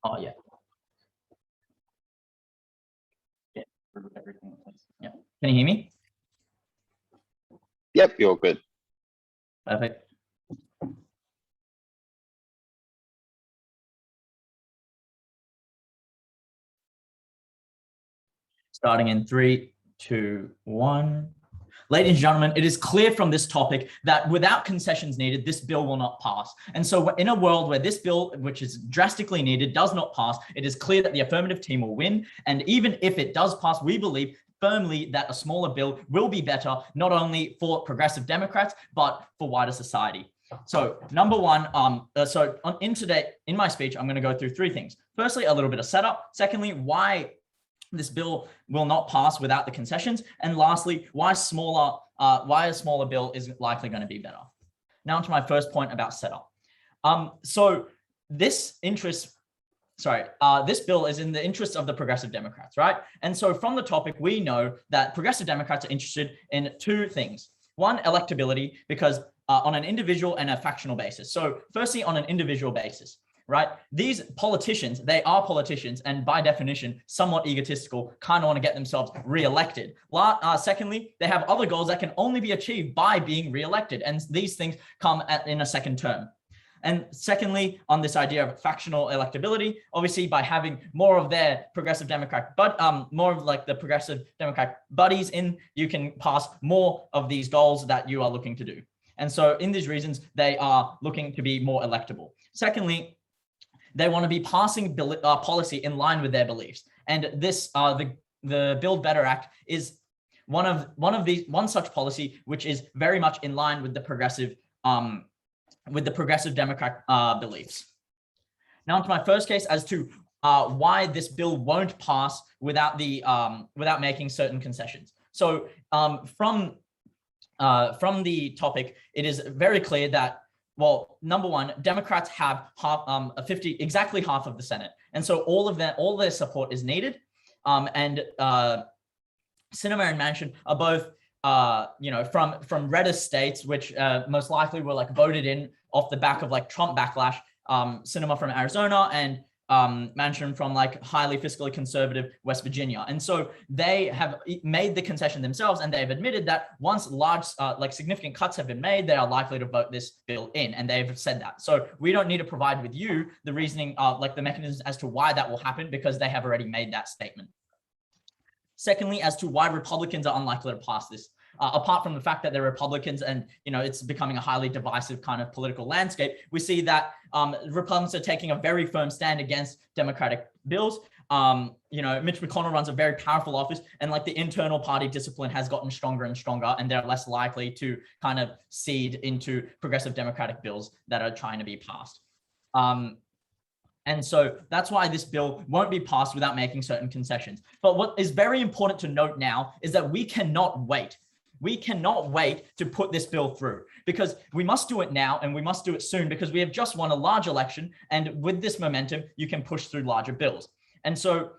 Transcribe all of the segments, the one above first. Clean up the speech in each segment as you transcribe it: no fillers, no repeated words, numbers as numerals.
Oh, yeah. Yeah, everything. Yeah. Can you hear me? Yep, you're good. Perfect. Starting in 3, 2, 1. Ladies and gentlemen, it is clear from this topic that without concessions needed, this bill will not pass. And so in a world where this bill, which is drastically needed, does not pass, it is clear that the affirmative team will win. And even if it does pass, we believe firmly that a smaller bill will be better, not only for progressive Democrats, but for wider society. So number one, in my speech, I'm going to go through 3 things. Firstly, a little bit of setup. Secondly, why this bill will not pass without the concessions. And lastly, why a smaller bill is likely going to be better. Now to my first point about setup. This bill is in the interest of the progressive Democrats, right? And so from the topic, we know that progressive Democrats are interested in 2 things. One, electability, because on an individual and a factional basis. So firstly, on an individual basis, right? These politicians, they are politicians and by definition, somewhat egotistical, kind of want to get themselves reelected. Secondly, they have other goals that can only be achieved by being reelected. And these things come in a second term. And secondly, on this idea of factional electability, obviously by having more of their progressive Democrat, more of like the progressive Democrat buddies in, you can pass more of these goals that you are looking to do. And so in these reasons, they are looking to be more electable. Secondly, they want to be passing policy in line with their beliefs. And this, the Build Better Act is one such policy, which is very much in line with the progressive Democrat beliefs. Now onto my first case as to why this bill won't pass without making certain concessions. So from the topic, it is very clear that, well, number one, Democrats have exactly half of the Senate. And so all their support is needed. And Sinema and Manchin are both, from redder states, which most likely were like voted in off the back of like Trump backlash. Sinema from Arizona and Manchin from like highly fiscally conservative West Virginia. And so they have made the concession themselves, and they've admitted that once large, significant cuts have been made, they are likely to vote this bill in, and they've said that. So we don't need to provide with you the reasoning, the mechanisms as to why that will happen, because they have already made that statement. Secondly, as to why Republicans are unlikely to pass this. Apart from the fact that they're Republicans and, it's becoming a highly divisive kind of political landscape, we see that Republicans are taking a very firm stand against Democratic bills. Mitch McConnell runs a very powerful office, and like the internal party discipline has gotten stronger and stronger, and they're less likely to kind of cede into progressive Democratic bills that are trying to be passed. And so that's why this bill won't be passed without making certain concessions. But what is very important to note now is that we cannot wait. We cannot wait to put this bill through, because we must do it now, and we must do it soon, because we have just won a large election, and with this momentum, you can push through larger bills. And so,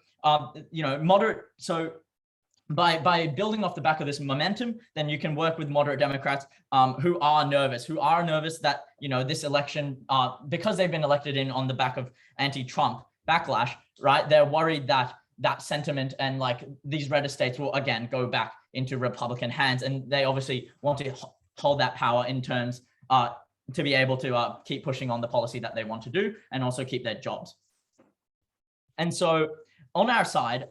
by building off the back of this momentum, then you can work with moderate Democrats who are nervous that, this election, because they've been elected in on the back of anti-Trump backlash, right? They're worried that that sentiment and like these redder states will again go back into Republican hands, and they obviously want to hold that power in terms to be able to keep pushing on the policy that they want to do, and also keep their jobs. And so on our side,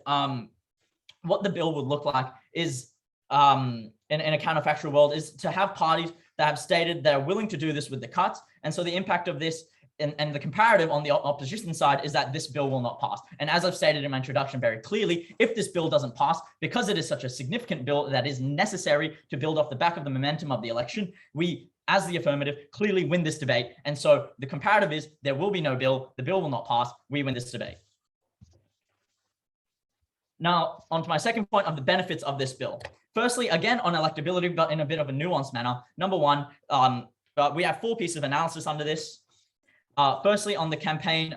what the bill would look like is, in a counterfactual world, is to have parties that have stated they're willing to do this with the cuts. And so the impact of this and the comparative on the opposition side is that this bill will not pass. And as I've stated in my introduction very clearly, if this bill doesn't pass, because it is such a significant bill that is necessary to build off the back of the momentum of the election, we, as the affirmative, clearly win this debate. And so the comparative is there will be no bill, the bill will not pass, we win this debate. Now, on to my second point of the benefits of this bill. Firstly, again, on electability, but in a bit of a nuanced manner. Number one, we have 4 pieces of analysis under this. Firstly, on the campaign,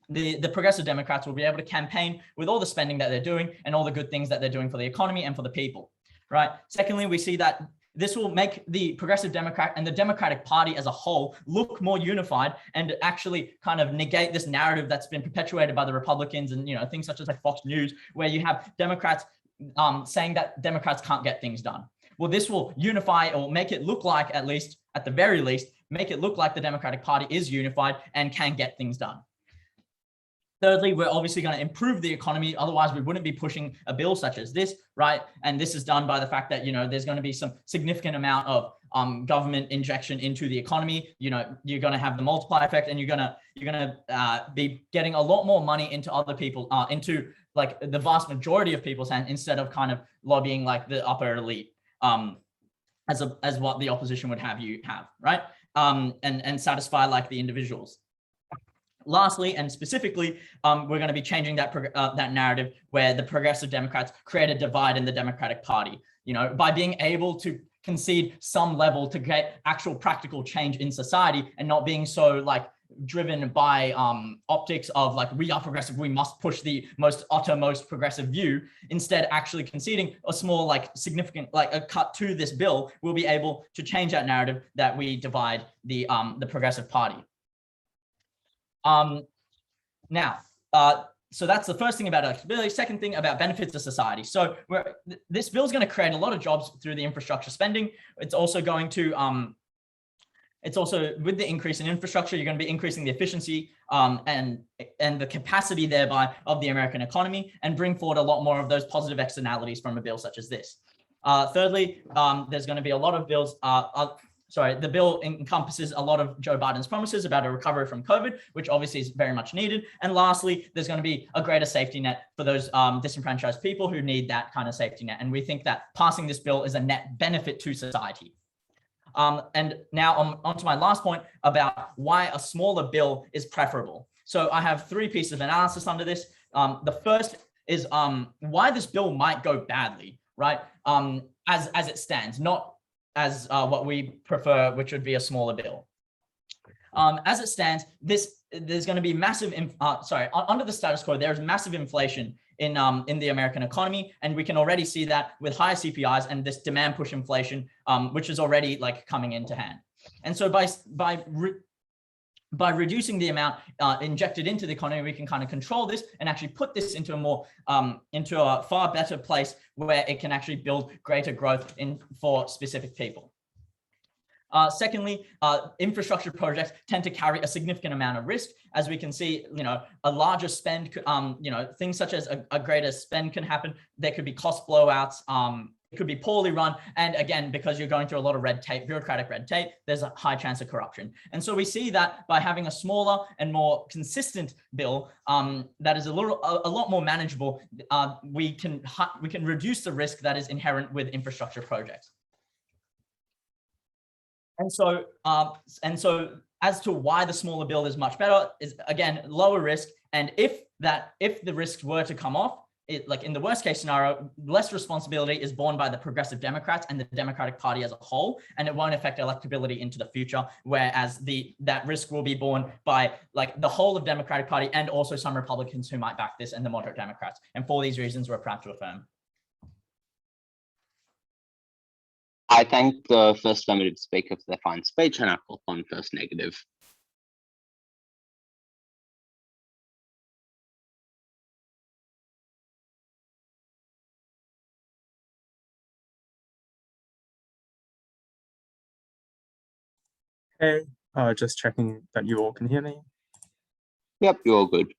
the progressive Democrats will be able to campaign with all the spending that they're doing and all the good things that they're doing for the economy and for the people, right? Secondly, we see that This will make the Progressive Democrat and the Democratic Party as a whole look more unified and actually kind of negate this narrative that's been perpetuated by the Republicans and, you know, things such as like Fox News, where you have Democrats saying that Democrats can't get things done. Well, this will unify or make it look like, at least at the very least, make it look like the Democratic Party is unified and can get things done. Thirdly, we're obviously going to improve the economy. Otherwise, we wouldn't be pushing a bill such as this, right? And this is done by the fact that, you know, there's going to be some significant amount of government injection into the economy. You know, you're going to have the multiplier effect, and you're going to be getting a lot more money into other people, into like the vast majority of people's hands, instead of kind of lobbying like the upper elite, as what the opposition would have you have, right? And satisfy like the individuals. Lastly, and specifically, we're going to be changing that narrative where the Progressive Democrats create a divide in the Democratic Party, you know, by being able to concede some level to get actual practical change in society, and not being so like driven by optics of like, we are progressive, we must push the uttermost progressive view. Instead, actually conceding a small, like significant, like a cut to this bill, will be able to change that narrative that we divide the Progressive Party. So that's the first thing about electability. Second thing about benefits to society. So this bill is going to create a lot of jobs through the infrastructure spending. It's also going to, it's also, with the increase in infrastructure, you're going to be increasing the efficiency and the capacity thereby of the American economy, and bring forward a lot more of those positive externalities from a bill such as this. Thirdly, there's going to be a lot of bills. The bill encompasses a lot of Joe Biden's promises about a recovery from COVID, which obviously is very much needed. And lastly, there's going to be a greater safety net for those disenfranchised people who need that kind of safety net. And we think that passing this bill is a net benefit to society. And now on to my last point about why a smaller bill is preferable. So I have three pieces of analysis under this. The first is why this bill might go badly, right? As it stands, not as what we prefer, which would be a smaller bill. As it stands, there's going to be massive, under the status quo, there's massive inflation in the American economy, and we can already see that with higher CPIs and this demand push inflation, which is already like coming into hand. And so by reducing the amount injected into the economy, we can kind of control this and actually put this into a more into a far better place where it can actually build greater growth for specific people. Secondly, infrastructure projects tend to carry a significant amount of risk. As we can see, you know, a larger spend, you know, things such as a greater spend can happen. There could be cost blowouts. It could be poorly run. And again, because you're going through a lot of red tape, bureaucratic red tape, there's a high chance of corruption. And so we see that by having a smaller and more consistent bill that is a lot more manageable, we can reduce the risk that is inherent with infrastructure projects. And so as to why the smaller bill is much better is, again, lower risk. And if the risks were to come off, like in the worst case scenario, less responsibility is borne by the Progressive Democrats and the Democratic Party as a whole, and it won't affect electability into the future. Whereas that risk will be borne by like the whole of Democratic Party and also some Republicans who might back this, and the moderate Democrats. And for these reasons, we're proud to affirm. I thank the first affirmative speaker for their fine speech, and I call upon first negative. Hey, just checking that you all can hear me. Yep, you're all good.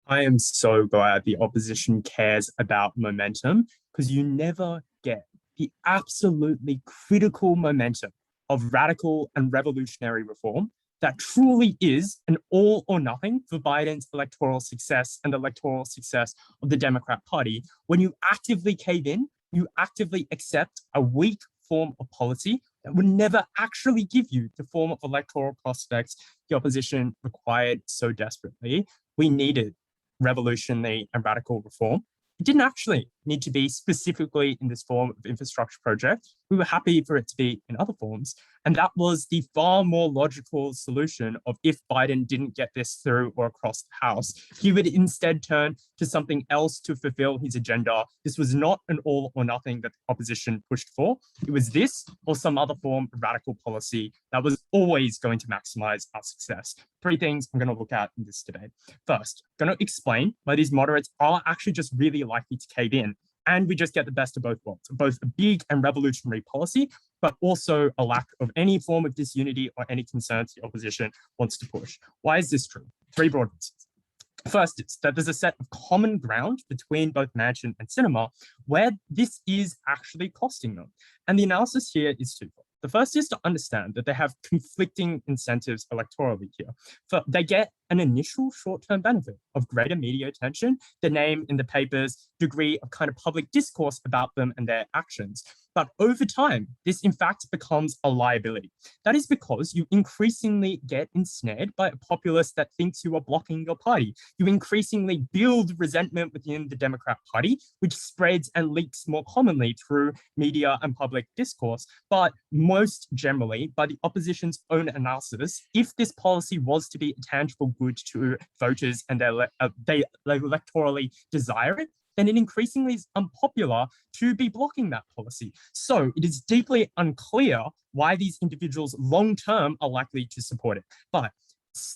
I am so glad the opposition cares about momentum, because you never get the absolutely critical momentum of radical and revolutionary reform that truly is an all or nothing for Biden's electoral success and the electoral success of the Democrat Party. When you actively cave in, you actively accept a weak form of policy that would never actually give you the form of electoral prospects the opposition required so desperately. We needed revolutionary and radical reform. It didn't actually need to be specifically in this form of infrastructure project. We were happy for it to be in other forms. And that was the far more logical solution of if Biden didn't get this through or across the House, he would instead turn to something else to fulfill his agenda. This was not an all or nothing that the opposition pushed for. It was this or some other form of radical policy that was always going to maximize our success. Three things I'm going to look at in this debate. First, I'm going to explain why these moderates are actually just really likely to cave in, and we just get the best of both worlds, both a big and revolutionary policy, but also a lack of any form of disunity or any concerns the opposition wants to push. Why is this true? Three broad reasons. First is that there's a set of common ground between both Manchin and Sinema where this is actually costing them. And the analysis here is twofold. The first is to understand that they have conflicting incentives electorally here. They get an initial short-term benefit of greater media attention, the name in the papers, degree of kind of public discourse about them and their actions. But over time, this in fact becomes a liability. That is because you increasingly get ensnared by a populace that thinks you are blocking your party. You increasingly build resentment within the Democrat Party, which spreads and leaks more commonly through media and public discourse. But most generally, by the opposition's own analysis, if this policy was to be a tangible good to voters and they electorally desire it, then it increasingly is unpopular to be blocking that policy. So it is deeply unclear why these individuals long-term are likely to support it. But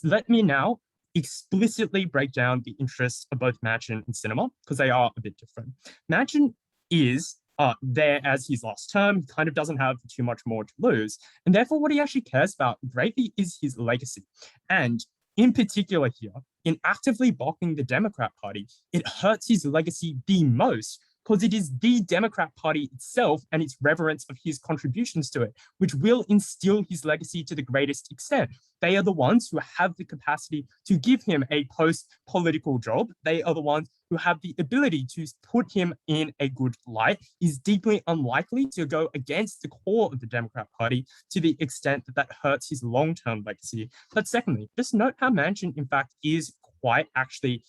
let me now explicitly break down the interests of both Manchin and Sinema, because they are a bit different. Manchin is there as his last term, he kind of doesn't have too much more to lose. And therefore what he actually cares about greatly is his legacy. And in particular here, in actively blocking the Democrat Party, it hurts his legacy the most because it is the Democrat Party itself and its reverence of his contributions to it, which will instill his legacy to the greatest extent. They are the ones who have the capacity to give him a post-political job. They are the ones who have the ability to put him in a good light. He's deeply unlikely to go against the core of the Democrat Party to the extent that that hurts his long-term legacy. But secondly, just note how Manchin, in fact, is quite actually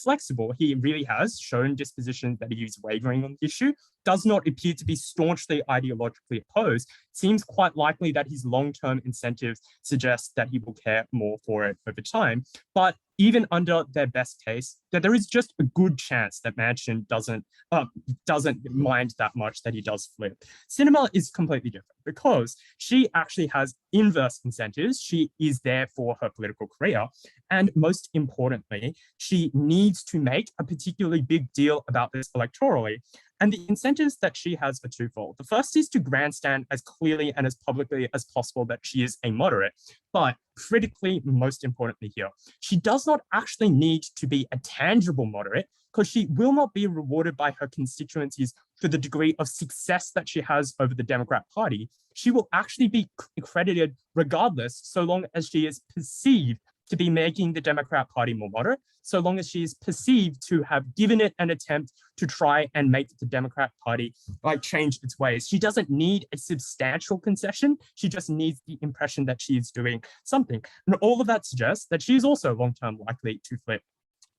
flexible. He really has shown disposition that he is wavering on the issue, does not appear to be staunchly ideologically opposed. Seems quite likely that his long-term incentives suggest that he will care more for it over time. But even under their best case, that there is just a good chance that Manchin doesn't mind that much that he does flip. Sinema is completely different because she actually has inverse incentives. She is there for her political career. And most importantly, she needs to make a particularly big deal about this electorally. And the incentives that she has are twofold. The first is to grandstand as clearly and as publicly as possible that she is a moderate. But critically, most importantly here, she does not actually need to be a tangible moderate because she will not be rewarded by her constituencies for the degree of success that she has over the Democrat Party. She will actually be credited regardless, so long as she is perceived to be making the Democrat Party more moderate, so long as she is perceived to have given it an attempt to try and make the Democrat Party change its ways. She doesn't need a substantial concession. She just needs the impression that she is doing something. And all of that suggests that she is also long-term likely to flip.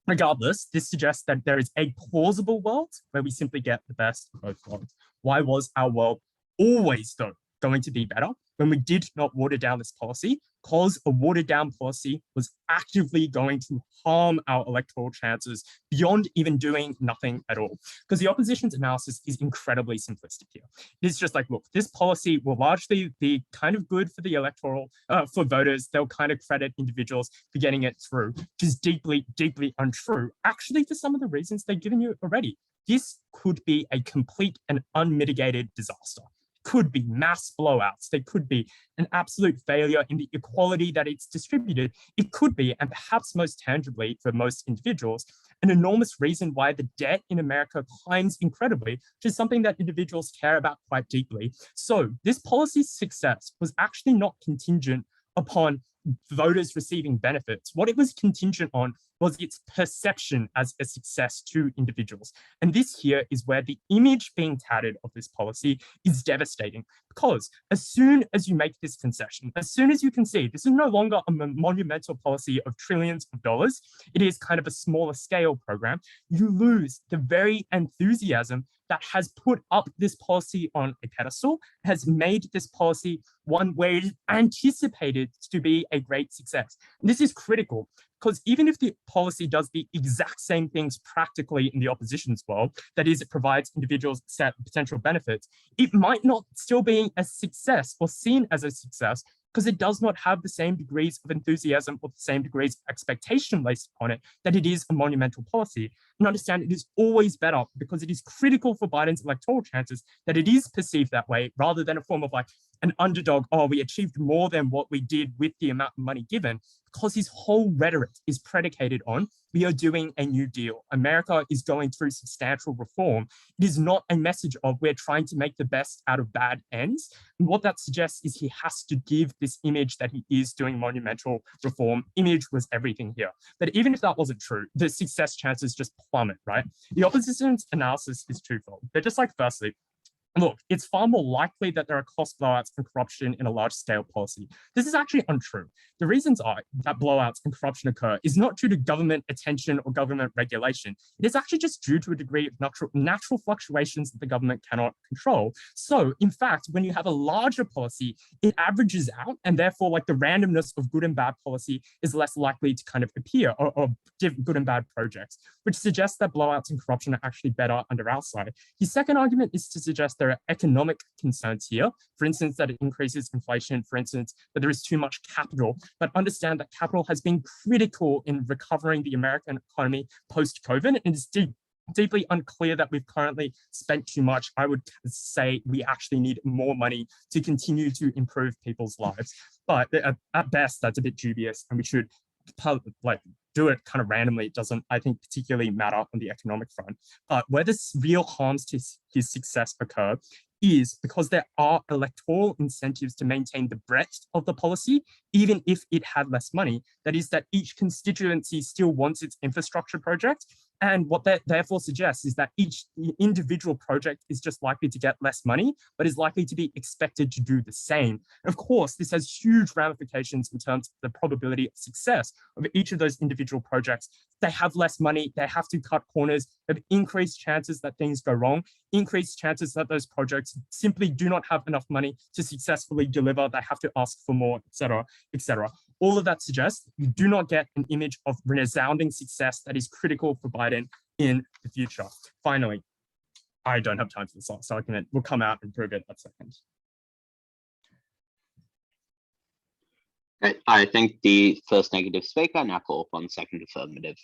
Regardless, this suggests that there is a plausible world where we simply get the best of both worlds. Why was our world always, though, going to be better when we did not water down this policy? Because a watered down policy was actively going to harm our electoral chances beyond even doing nothing at all. Because the opposition's analysis is incredibly simplistic here. It's just like, look, this policy will largely be kind of good for the electoral, for voters. They'll kind of credit individuals for getting it through, which is deeply, deeply untrue. Actually, for some of the reasons they've given you already, this could be a complete and unmitigated disaster. Could be mass blowouts. There could be an absolute failure in the equality that it's distributed. It could be, and perhaps most tangibly for most individuals, an enormous reason why the debt in America climbs incredibly, which is something that individuals care about quite deeply. So this policy's success was actually not contingent upon voters receiving benefits. What it was contingent on was its perception as a success to individuals. And this here is where the image being touted of this policy is devastating, because as soon as you make this concession, as soon as you can see this is no longer a monumental policy of trillions of dollars, it is kind of a smaller scale program, you lose the very enthusiasm that has put up this policy on a pedestal, has made this policy one where it is anticipated to be a great success. And this is critical, because even if the policy does the exact same things practically in the opposition's world, that is, it provides individuals set potential benefits, it might not still be a success or seen as a success, because it does not have the same degrees of enthusiasm or the same degrees of expectation placed upon it that it is a monumental policy. And understand it is always better, because it is critical for Biden's electoral chances, that it is perceived that way, rather than a form of like an underdog, oh, we achieved more than what we did with the amount of money given, because his whole rhetoric is predicated on, we are doing a new deal. America is going through substantial reform. It is not a message of we're trying to make the best out of bad ends. And what that suggests is he has to give this image that he is doing monumental reform. Image was everything here. But even if that wasn't true, the success chances just plummet, right? The opposition's analysis is twofold. They're just like, firstly, look, it's far more likely that there are cost blowouts and corruption in a large-scale policy. This is actually untrue. The reasons are that blowouts and corruption occur is not due to government attention or government regulation. It is actually just due to a degree of natural fluctuations that the government cannot control. So, in fact, when you have a larger policy, it averages out, and therefore, like, the randomness of good and bad policy is less likely to kind of appear, or good and bad projects, which suggests that blowouts and corruption are actually better under our side. His second argument is to suggest there are economic concerns here. For instance, that it increases inflation, for instance, that there is too much capital, but understand that capital has been critical in recovering the American economy post-COVID, and it's deeply unclear that we've currently spent too much. I would say we actually need more money to continue to improve people's lives. But at best, that's a bit dubious, and we should do it kind of randomly. It doesn't, I think, particularly matter on the economic front. But where this real harms to his success occur is because there are electoral incentives to maintain the breadth of the policy, even if it had less money. That is, that each constituency still wants its infrastructure project. And what that therefore suggests is that each individual project is just likely to get less money, but is likely to be expected to do the same. Of course, this has huge ramifications in terms of the probability of success of each of those individual projects. They have less money, they have to cut corners, have increased chances that things go wrong, increased chances that those projects simply do not have enough money to successfully deliver, they have to ask for more, etc., etc. All of that suggests you do not get an image of resounding success that is critical for Biden in the future. Finally, I don't have time for this last argument. We'll come out and prove it at second. Okay, I think the first negative speaker now call upon second affirmative.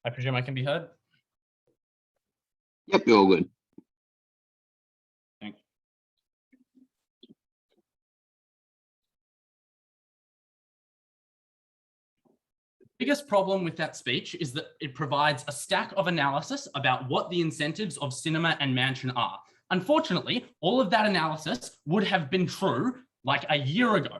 I presume I can be heard. Yep, you're all good. Thanks. The biggest problem with that speech is that it provides a stack of analysis about what the incentives of Sinema and Manchin are. Unfortunately, all of that analysis would have been true like a year ago.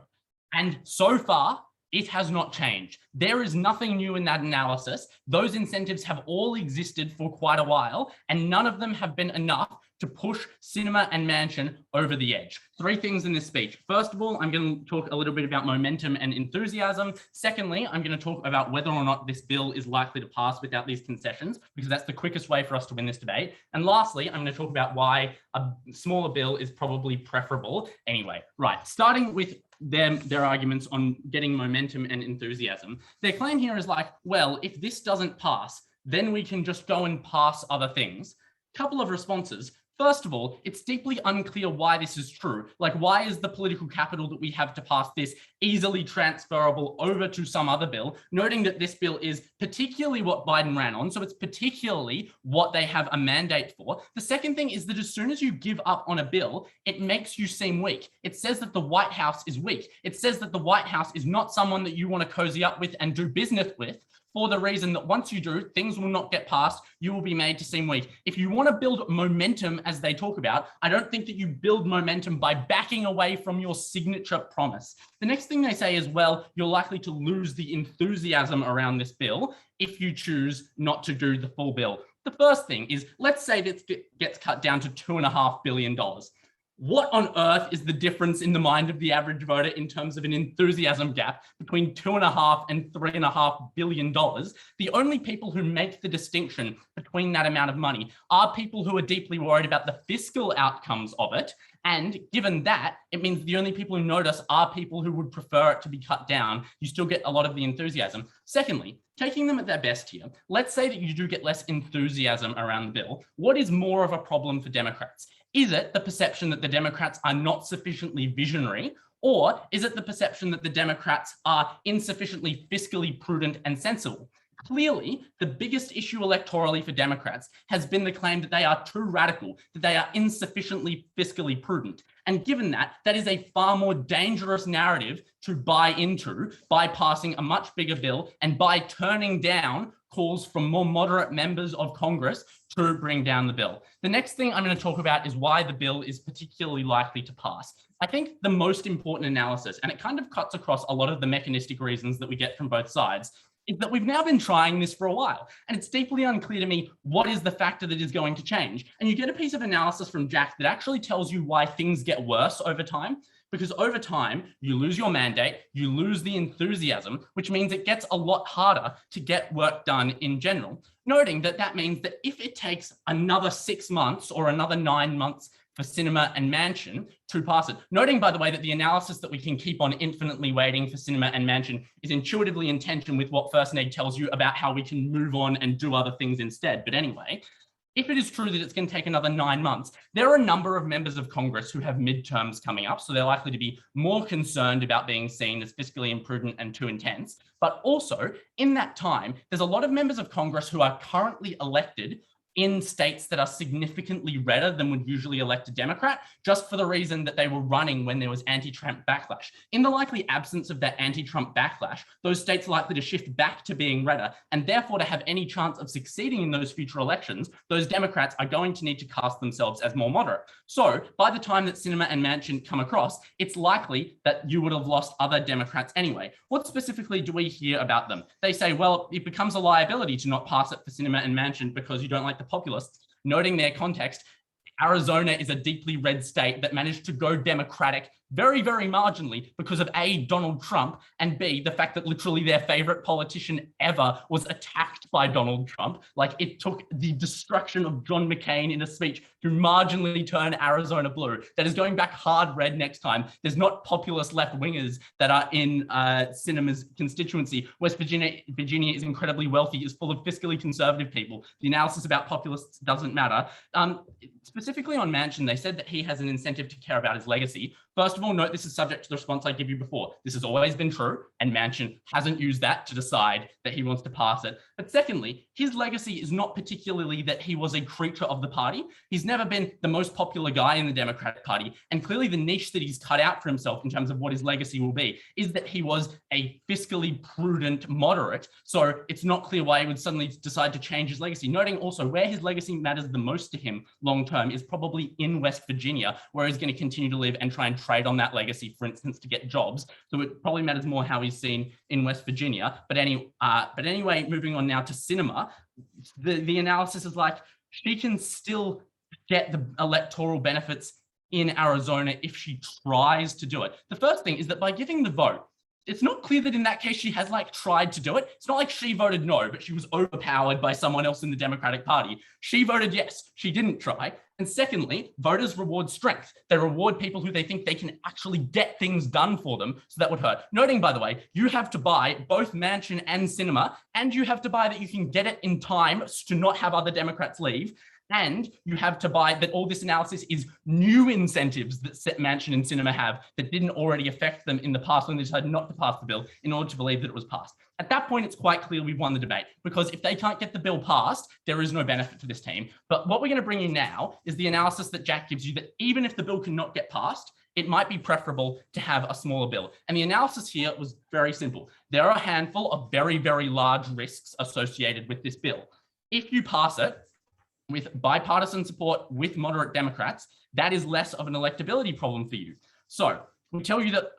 And so far, it has not changed. There is nothing new in that analysis. Those incentives have all existed for quite a while, and none of them have been enough to push Sinema and Manchin over the edge. 3 things in this speech. First of all, I'm going to talk a little bit about momentum and enthusiasm. Secondly, I'm going to talk about whether or not this bill is likely to pass without these concessions, because that's the quickest way for us to win this debate. And lastly, I'm going to talk about why a smaller bill is probably preferable anyway. Right, starting with their arguments on getting momentum and enthusiasm. Their claim here is like, well, if this doesn't pass, then we can just go and pass other things. Couple of responses. First of all, it's deeply unclear why this is true. Like, why is the political capital that we have to pass this easily transferable over to some other bill, noting that this bill is particularly what Biden ran on, so it's particularly what they have a mandate for. The second thing is that as soon as you give up on a bill, it makes you seem weak. It says that the White House is weak. It says that the White House is not someone that you want to cozy up with and do business with, for the reason that once you do, things will not get passed, you will be made to seem weak. If you want to build momentum, as they talk about, I don't think that you build momentum by backing away from your signature promise. The next thing they say is, well, you're likely to lose the enthusiasm around this bill if you choose not to do the full bill. The first thing is, let's say this gets cut down to $2.5 billion. What on earth is the difference in the mind of the average voter in terms of an enthusiasm gap between $2.5 and $3.5 billion? The only people who make the distinction between that amount of money are people who are deeply worried about the fiscal outcomes of it. And given that, it means the only people who notice are people who would prefer it to be cut down. You still get a lot of the enthusiasm. Secondly, taking them at their best here, let's say that you do get less enthusiasm around the bill. What is more of a problem for Democrats? Is it the perception that the Democrats are not sufficiently visionary, or is it the perception that the Democrats are insufficiently fiscally prudent and sensible? Clearly, the biggest issue electorally for Democrats has been the claim that they are too radical, that they are insufficiently fiscally prudent. And given that, that is a far more dangerous narrative to buy into by passing a much bigger bill and by turning down calls from more moderate members of Congress to bring down the bill. The next thing I'm going to talk about is why the bill is particularly likely to pass. I think the most important analysis, and it kind of cuts across a lot of the mechanistic reasons that we get from both sides, is that we've now been trying this for a while, and it's deeply unclear to me what is the factor that is going to change. And you get a piece of analysis from Jack that actually tells you why things get worse over time, because over time, you lose your mandate, you lose the enthusiasm, which means it gets a lot harder to get work done in general. Noting that that means that if it takes another 6 months or another 9 months for Sinema and Manchin to pass it. Noting, by the way, that the analysis that we can keep on infinitely waiting for Sinema and Manchin is intuitively in tension with what First Aid tells you about how we can move on and do other things instead. But anyway, if it is true that it's going to take another 9 months, there are a number of members of Congress who have midterms coming up, so they're likely to be more concerned about being seen as fiscally imprudent and too intense. But also, in that time, there's a lot of members of Congress who are currently elected in states that are significantly redder than would usually elect a Democrat, just for the reason that they were running when there was anti-Trump backlash. In the likely absence of that anti-Trump backlash, those states are likely to shift back to being redder, and therefore to have any chance of succeeding in those future elections, those Democrats are going to need to cast themselves as more moderate. So by the time that Sinema and Manchin come across, it's likely that you would have lost other Democrats anyway. What specifically do we hear about them? They say, well, it becomes a liability to not pass it for Sinema and Manchin because you don't like the populists. Noting their context, Arizona is a deeply red state that managed to go Democratic very, very marginally because of A, Donald Trump, and B, the fact that literally their favorite politician ever was attacked by Donald Trump. Like, it took the destruction of John McCain in a speech to marginally turn Arizona blue. That is going back hard red next time. There's not populist left-wingers that are in Sinema's constituency. West Virginia is incredibly wealthy, is full of fiscally conservative people. The analysis about populists doesn't matter. Specifically on Manchin, they said that he has an incentive to care about his legacy. First of all, note this is subject to the response I give you before. This has always been true, and Manchin hasn't used that to decide that he wants to pass it. But secondly, his legacy is not particularly that he was a creature of the party. He's never been the most popular guy in the Democratic Party, and clearly the niche that he's cut out for himself in terms of what his legacy will be is that he was a fiscally prudent moderate. So it's not clear why he would suddenly decide to change his legacy. Noting also where his legacy matters the most to him long-term is probably in West Virginia, where he's going to continue to live and try and trade on that legacy, for instance, to get jobs. So it probably matters more how he's seen in West Virginia. But anyway, moving on now to Sinema, the analysis is like, she can still get the electoral benefits in Arizona if she tries to do it. The first thing is that by giving the vote, it's not clear that in that case she has like tried to do it. It's not like she voted no, but she was overpowered by someone else in the Democratic Party. She voted yes, she didn't try. And secondly, voters reward strength. They reward people who they think they can actually get things done for them. So that would hurt. Noting, by the way, you have to buy both Manchin and Sinema, and you have to buy that you can get it in time to not have other Democrats leave. And you have to buy that all this analysis is new incentives that Manchin and Sinema have that didn't already affect them in the past when they decided not to pass the bill in order to believe that it was passed. At that point, it's quite clear we've won the debate, because if they can't get the bill passed, there is no benefit for this team. But what we're going to bring you now is the analysis that Jack gives you, that even if the bill cannot get passed, it might be preferable to have a smaller bill. And the analysis here was very simple. There are a handful of very, very large risks associated with this bill. If you pass it, with bipartisan support with moderate Democrats, that is less of an electability problem for you. So we tell you that,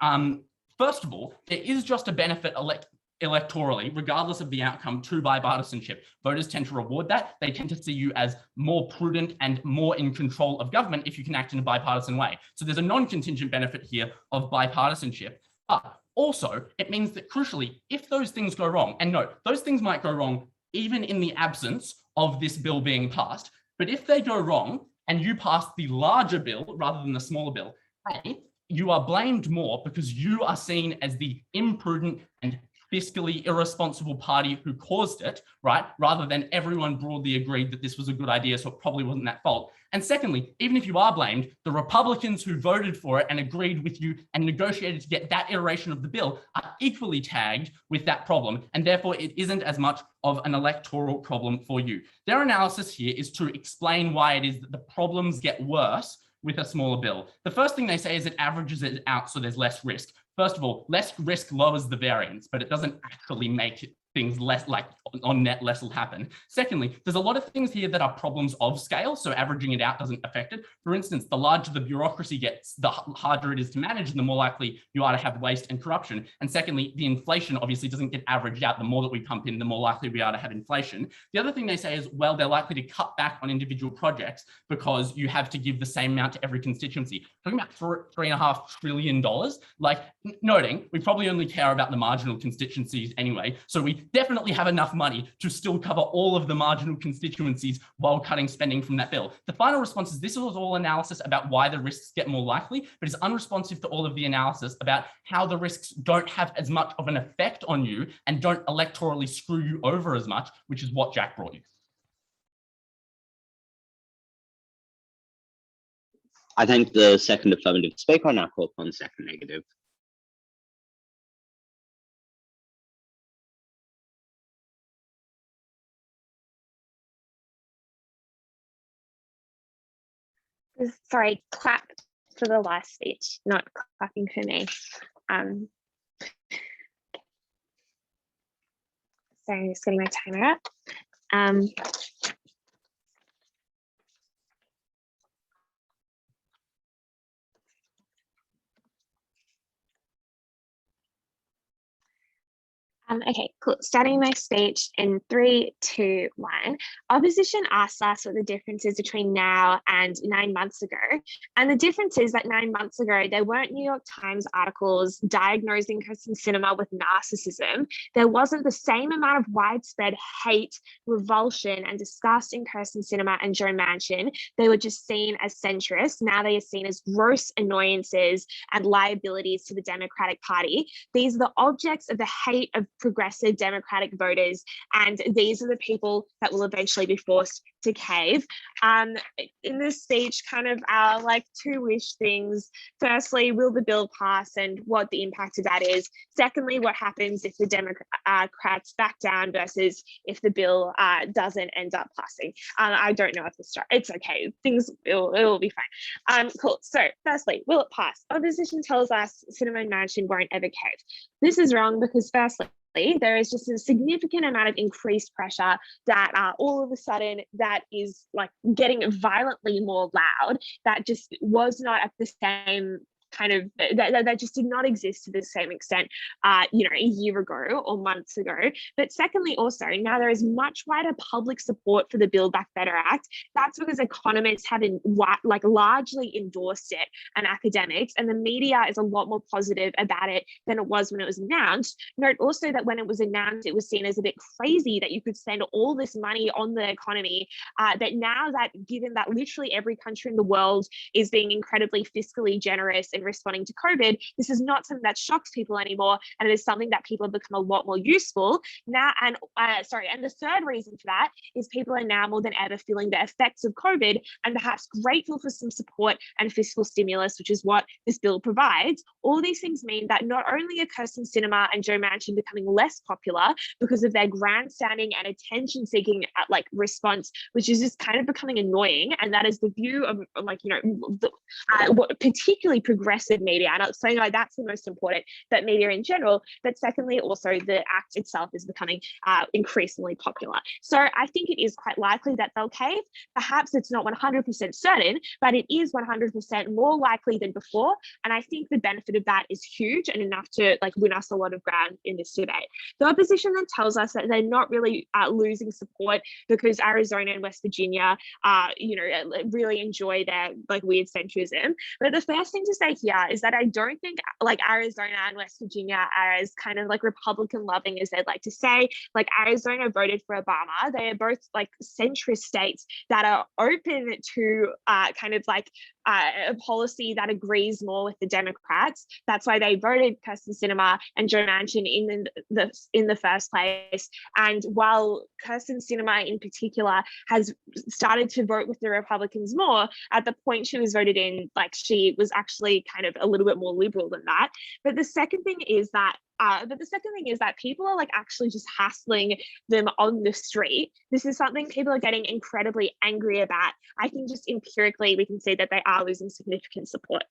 first of all, there is just a benefit electorally, regardless of the outcome, to bipartisanship. Voters tend to reward that. They tend to see you as more prudent and more in control of government if you can act in a bipartisan way. So there's a non-contingent benefit here of bipartisanship. But also, it means that crucially, if those things go wrong, and no, those things might go wrong even in the absence of this bill being passed. But if they go wrong and you pass the larger bill rather than the smaller bill, you are blamed more because you are seen as the imprudent and fiscally irresponsible party who caused it, right? Rather than everyone broadly agreed that this was a good idea, so it probably wasn't that fault. And secondly, even if you are blamed, the Republicans who voted for it and agreed with you and negotiated to get that iteration of the bill are equally tagged with that problem. And therefore, it isn't as much of an electoral problem for you. Their analysis here is to explain why it is that the problems get worse with a smaller bill. The first thing they say is it averages it out so there's less risk. First of all, less risk lowers the variance, but it doesn't actually make things less, like on net less will happen. Secondly, there's a lot of things here that are problems of scale, so averaging it out doesn't affect it. For instance, the larger the bureaucracy gets, the harder it is to manage and the more likely you are to have waste and corruption. And secondly, the inflation obviously doesn't get averaged out. The more that we pump in, the more likely we are to have inflation. The other thing they say is, well, they're likely to cut back on individual projects because you have to give the same amount to every constituency. Talking about $3.5 trillion, like noting, we probably only care about the marginal constituencies anyway. So we definitely have enough money to still cover all of the marginal constituencies while cutting spending from that bill. The final response is this was all analysis about why the risks get more likely, but it's unresponsive to all of the analysis about how the risks don't have as much of an effect on you and don't electorally screw you over as much, which is what Jack brought you. I think the second affirmative speaker now call upon second negative. Sorry, clap for the last speech, not clapping for me. Sorry, I'm just getting my timer up. Okay, cool. Starting my speech in 3, 2, 1. Opposition asked us what the difference is between now and 9 months ago. And the difference is that 9 months ago, there weren't New York Times articles diagnosing Krysten Sinema with narcissism. There wasn't the same amount of widespread hate, revulsion, and disgust in Krysten Sinema and Joe Manchin. They were just seen as centrists. Now they are seen as gross annoyances and liabilities to the Democratic Party. These are the objects of the hate of progressive Democratic voters, and these are the people that will eventually be forced to cave. In this speech, kind of our like 2-ish things. Firstly, will the bill pass and what the impact of that is? Secondly, what happens if the Democrats back down versus if the bill doesn't end up passing? I don't know if it's okay. It will be fine. Cool. So firstly, will it pass? Opposition tells us Sinema and Manchin won't ever cave. This is wrong because firstly, there is just a significant amount of increased pressure that all of a sudden that is like getting violently more loud, that just was not at the same kind of that just did not exist to the same extent, you know, a year ago or months ago. But secondly, also now there is much wider public support for the Build Back Better Act. That's because economists have like largely endorsed it, and academics, and the media is a lot more positive about it than it was when it was announced. Note also that when it was announced, it was seen as a bit crazy that you could spend all this money on the economy. That now that, given that literally every country in the world is being incredibly fiscally generous in responding to COVID, this is not something that shocks people anymore, and it is something that people have become a lot more useful now. And and the third reason for that is people are now more than ever feeling the effects of COVID and perhaps grateful for some support and fiscal stimulus, which is what this bill provides. All these things mean that not only are Krysten Sinema and Joe Manchin becoming less popular because of their grandstanding and attention-seeking like response, which is just kind of becoming annoying, and that is the view of, like, you know, what particularly progressive media, and so like that's the most important, but media in general. But secondly, also the act itself is becoming increasingly popular. So I think it is quite likely that they'll cave. Perhaps it's not 100% certain, but it is 100% more likely than before. And I think the benefit of that is huge and enough to like win us a lot of ground in this debate. The opposition then tells us that they're not really losing support because Arizona and West Virginia, you know, really enjoy their like weird centrism. But the first thing to say here is that I don't think like Arizona and West Virginia are as kind of like Republican loving as they'd like to say. Like Arizona voted for Obama. They are both like centrist states that are open to kind of like a policy that agrees more with the Democrats. That's why they voted Krysten Sinema and Joe Manchin in the first place. And while Krysten Sinema in particular has started to vote with the Republicans more, at the point she was voted in, like she was actually kind of a little bit more liberal than that. But the second thing is that people are like actually just hassling them on the street. This is something people are getting incredibly angry about. I think just empirically we can see that they are losing significant support.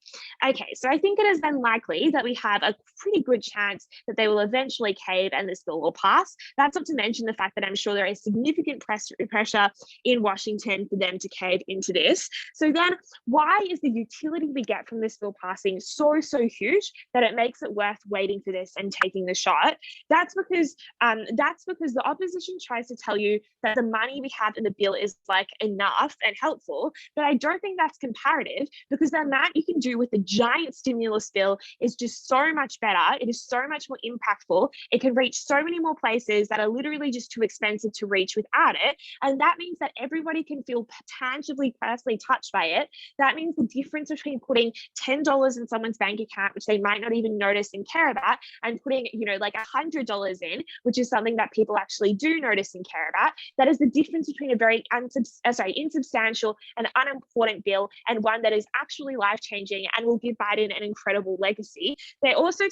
Okay, so I think it is then likely that we have a pretty good chance that they will eventually cave and this bill will pass. That's not to mention the fact that I'm sure there is significant pressure in Washington for them to cave into this. So then why is the utility we get from this bill passing so huge that it makes it worth waiting for this and taking the shot? That's because the opposition tries to tell you that the money we have in the bill is like enough and helpful, but I don't think that's comparative, because the amount you can do with the giant stimulus bill is just so much better. It is so much more impactful. It can reach so many more places that are literally just too expensive to reach without it, and that means that everybody can feel tangibly, personally touched by it. That means the difference between putting $10 in someone's bank account, which they might not even notice and care about, and putting, you know, like $100 in, which is something that people actually do notice and care about. That is the difference between a very insubstantial and unimportant bill and one that is actually life-changing and will give Biden an incredible legacy. They also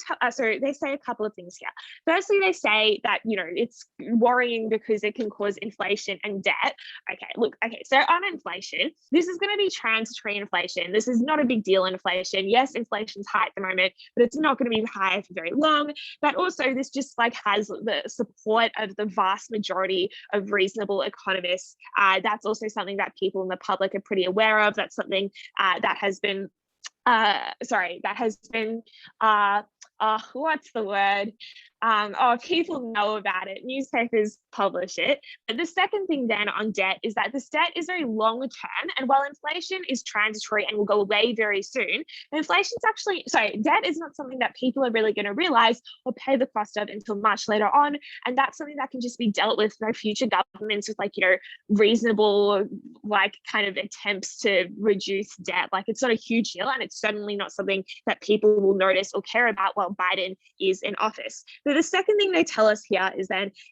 they say a couple of things here. Firstly, they say that, you know, it's worrying because it can cause inflation and debt. So on inflation, this is going to be transitory inflation. This is not a big deal inflation. Yes, inflation's high at the moment, but it's not going to be high for very long. But also this just like has the support of the vast majority of reasonable economists. That's also something that people in the public are pretty aware of. That's something that has been what's the word? People know about it. Newspapers publish it. But the second thing then on debt is that this debt is very long term. And while inflation is transitory and will go away very soon, debt is not something that people are really going to realize or pay the cost of until much later on. And that's something that can just be dealt with by future governments with, like, you know, reasonable, like, kind of attempts to reduce debt. Like, it's not a huge deal, and it's certainly not something that people will notice or care about while Biden is in office. But the second thing they tell us here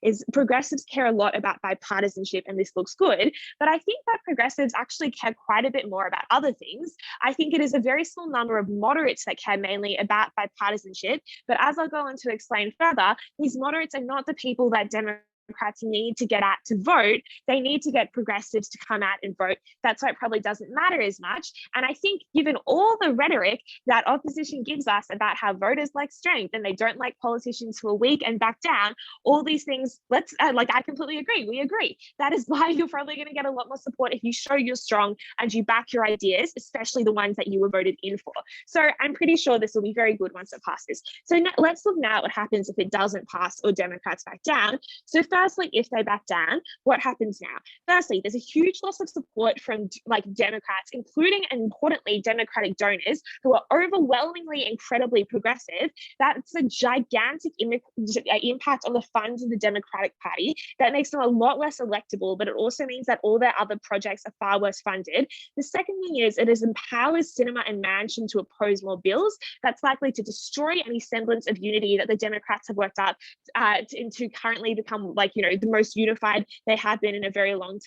is progressives care a lot about bipartisanship, and this looks good. But I think that progressives actually care quite a bit more about other things. I think it is a very small number of moderates that care mainly about bipartisanship. But as I'll go on to explain further, these moderates are not the people that Democrats Democrats need to get out to vote, they need to get progressives to come out and vote. That's why it probably doesn't matter as much. And I think given all the rhetoric that opposition gives us about how voters like strength and they don't like politicians who are weak and back down, all these things, I completely agree. We agree. That is why you're probably going to get a lot more support if you show you're strong and you back your ideas, especially the ones that you were voted in for. So I'm pretty sure this will be very good once it passes. So now, let's look now at what happens if it doesn't pass or Democrats back down. So firstly, if they back down, what happens now? Firstly, there's a huge loss of support from Democrats, including and importantly Democratic donors who are overwhelmingly incredibly progressive. That's a gigantic impact on the funds of the Democratic Party. That makes them a lot less electable, but it also means that all their other projects are far worse funded. The second thing is it empowers Sinema and Manchin to oppose more bills. That's likely to destroy any semblance of unity that the Democrats have worked up to currently become the most unified they have been in a very long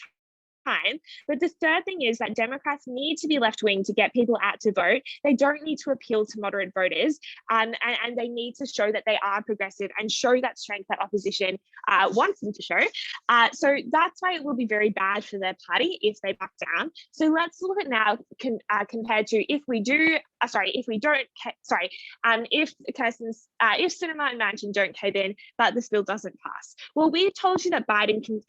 time. But the third thing is that Democrats need to be left-wing to get people out to vote. They don't need to appeal to moderate voters, and they need to show that they are progressive and show that strength that opposition wants them to show. So that's why it will be very bad for their party if they back down. So let's look at now compared to if Sinema and Manchin don't cave in, but this bill doesn't pass. Well, we've told you that Biden can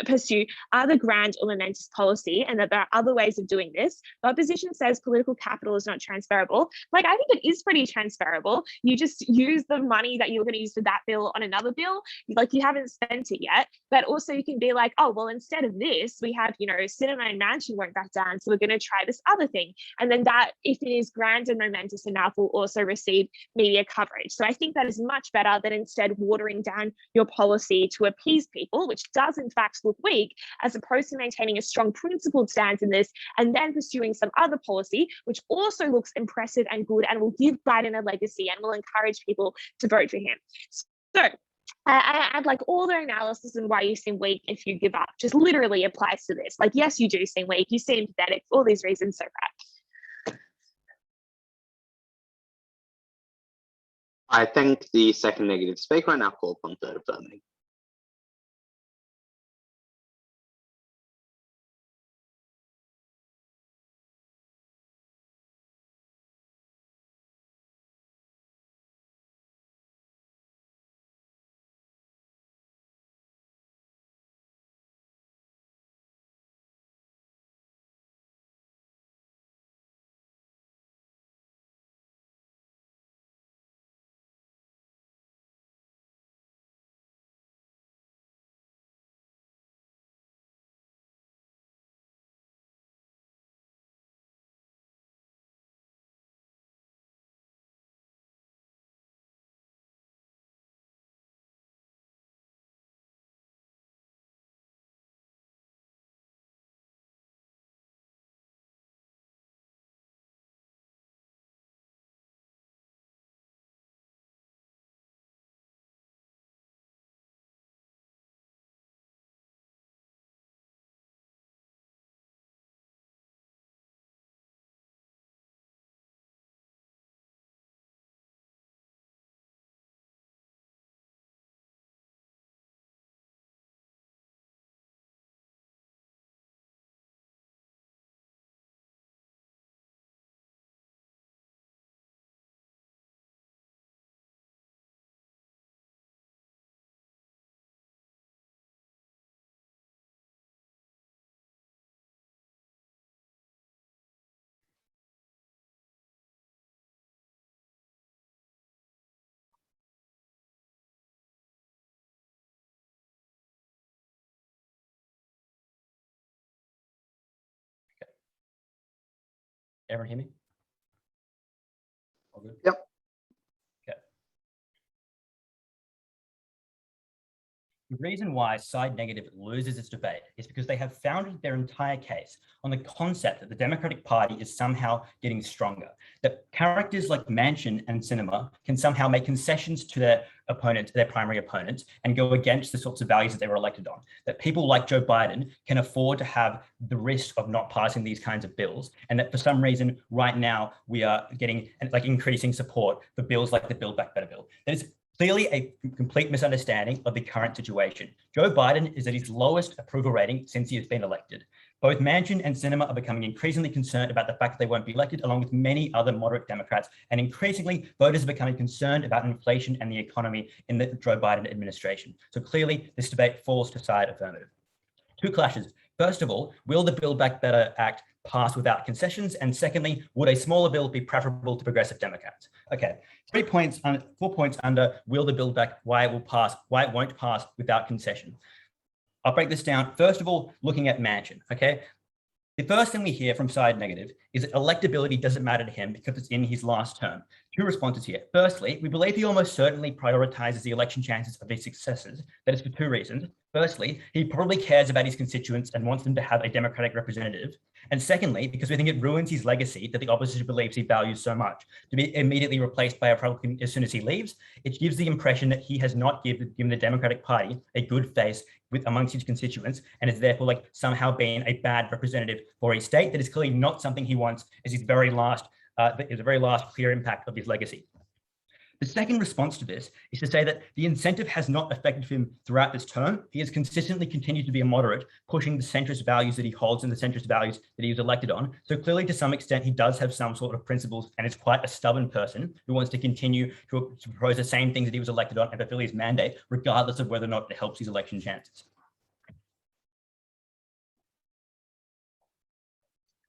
pursue other grand or momentous policy and that there are other ways of doing this. The opposition says political capital is not transferable. I think it is pretty transferable. You just use the money that you're going to use for that bill on another bill. You haven't spent it yet, but also you can be like, oh, well, instead of this, we have, Sinema and Manchin won't back down, so we're going to try this other thing. And then that, if it is grand and momentous enough, will also receive media coverage. So I think that is much better than instead watering down your policy to appease people, which does in fact look weak, as opposed to maintaining a strong principled stance in this and then pursuing some other policy, which also looks impressive and good and will give Biden a legacy and will encourage people to vote for him. So I'd like all the analysis and why you seem weak if you give up just literally applies to this. Yes, you do seem weak, you seem pathetic, all these reasons, so bad. I thank the second negative speaker and now call upon third affirmative. Everyone hear me? All good? Yep. Okay. The reason why side negative loses this debate is because they have founded their entire case on the concept that the Democratic Party is somehow getting stronger, that characters like Manchin and Sinema can somehow make concessions to their opponent, their primary opponents, and go against the sorts of values that they were elected on, that people like Joe Biden can afford to have the risk of not passing these kinds of bills, and that for some reason right now we are getting increasing support for bills like the Build Back Better bill. That is Clearly a complete misunderstanding of the current situation. Joe Biden is at his lowest approval rating since he has been elected. Both Manchin and Sinema are becoming increasingly concerned about the fact that they won't be elected, along with many other moderate Democrats. And increasingly, voters are becoming concerned about inflation and the economy in the Joe Biden administration. So clearly, this debate falls to side affirmative. Two clashes. First of all, will the Build Back Better Act pass without concessions? And secondly, would a smaller bill be preferable to progressive Democrats? Okay, 4 points under will the Build Back, why it will pass, why it won't pass without concession. I'll break this down. First of all, looking at Manchin, okay? The first thing we hear from side negative is that electability doesn't matter to him because it's in his last term. Two responses here. Firstly, we believe he almost certainly prioritizes the election chances of his successors. That is for two reasons. Firstly, he probably cares about his constituents and wants them to have a Democratic representative. And secondly, because we think it ruins his legacy that the opposition believes he values so much. To be immediately replaced by a Republican as soon as he leaves, it gives the impression that he has not given the Democratic Party a good face amongst his constituents, and is therefore like somehow being a bad representative for a state that is clearly not something he wants as his very last clear impact of his legacy. The second response to this is to say that the incentive has not affected him throughout this term. He has consistently continued to be a moderate, pushing the centrist values that he holds and the centrist values that he was elected on. So clearly, to some extent, he does have some sort of principles and is quite a stubborn person who wants to continue to propose the same things that he was elected on and fulfill his mandate, regardless of whether or not it helps his election chances.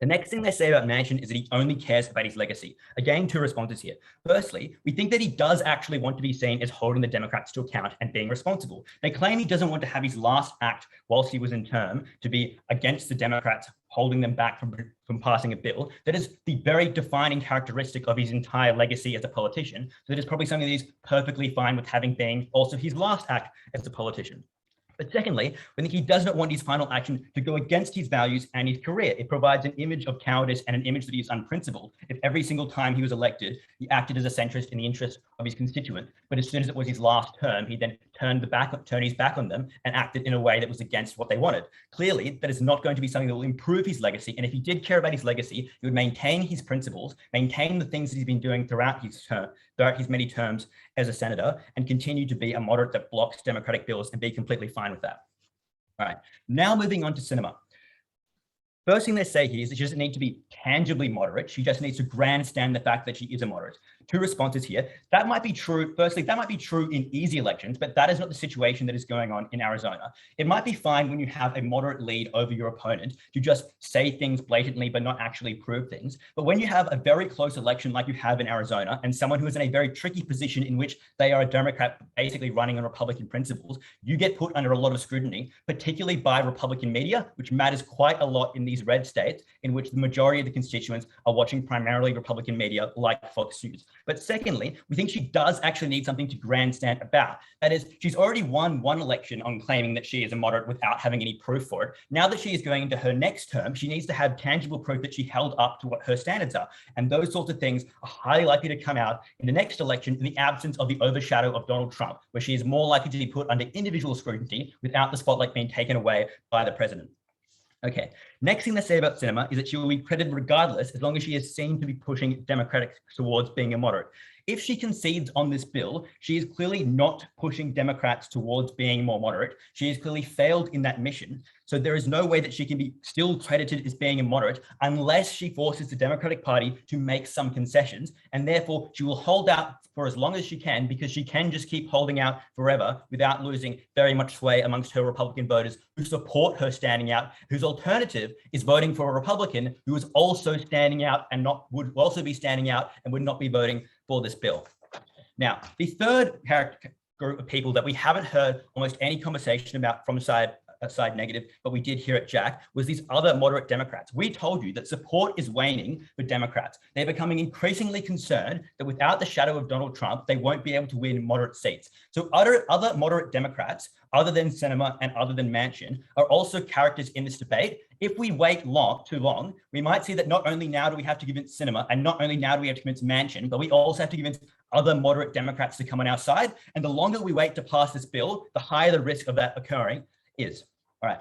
The next thing they say about Manchin is that he only cares about his legacy. Again, two responses here. Firstly, we think that he does actually want to be seen as holding the Democrats to account and being responsible. They claim he doesn't want to have his last act whilst he was in term to be against the Democrats, holding them back from passing a bill. That is the very defining characteristic of his entire legacy as a politician. So that is probably something that he's perfectly fine with having being also his last act as a politician. But secondly, we think he does not want his final action to go against his values and his career. It provides an image of cowardice and an image that he is unprincipled. If every single time he was elected, he acted as a centrist in the interest of his constituent, but as soon as it was his last term, he then turned his back on them and acted in a way that was against what they wanted. Clearly, that is not going to be something that will improve his legacy. And if he did care about his legacy, he would maintain his principles, maintain the things that he's been doing throughout his many terms as a senator, and continue to be a moderate that blocks Democratic bills and be completely fine with that. All right, now moving on to Sinema. First thing they say here is that she doesn't need to be tangibly moderate. She just needs to grandstand the fact that she is a moderate. Two responses here. That might be true. Firstly, that might be true in easy elections, but that is not the situation that is going on in Arizona. It might be fine when you have a moderate lead over your opponent to just say things blatantly, but not actually prove things. But when you have a very close election like you have in Arizona, and someone who is in a very tricky position in which they are a Democrat basically running on Republican principles, you get put under a lot of scrutiny, particularly by Republican media, which matters quite a lot in these red states in which the majority of the constituents are watching primarily Republican media like Fox News. But secondly, we think she does actually need something to grandstand about. That is, she's already won one election on claiming that she is a moderate without having any proof for it. Now that she is going into her next term, she needs to have tangible proof that she held up to what her standards are. And those sorts of things are highly likely to come out in the next election in the absence of the overshadow of Donald Trump, where she is more likely to be put under individual scrutiny without the spotlight being taken away by the president. Okay, next thing they say about Sinema is that she will be credited regardless as long as she is seen to be pushing Democratic towards being a moderate. If she concedes on this bill, she is clearly not pushing Democrats towards being more moderate. She has clearly failed in that mission. So there is no way that she can be still credited as being a moderate unless she forces the Democratic Party to make some concessions. And therefore, she will hold out for as long as she can because she can just keep holding out forever without losing very much sway amongst her Republican voters who support her standing out, whose alternative is voting for a Republican who is also standing out and would also be standing out and would not be voting for this bill. Now, the third group of people that we haven't heard almost any conversation about from side negative, but we did hear at Jack, was these other moderate Democrats. We told you that support is waning for Democrats. They're becoming increasingly concerned that without the shadow of Donald Trump, they won't be able to win moderate seats. So other moderate Democrats, other than Sinema and other than Manchin, are also characters in this debate. If we wait too long, we might see that not only now do we have to convince Sinema, and not only now do we have to convince Manchin, but we also have to convince other moderate Democrats to come on our side. And the longer we wait to pass this bill, the higher the risk of that occurring is. All right.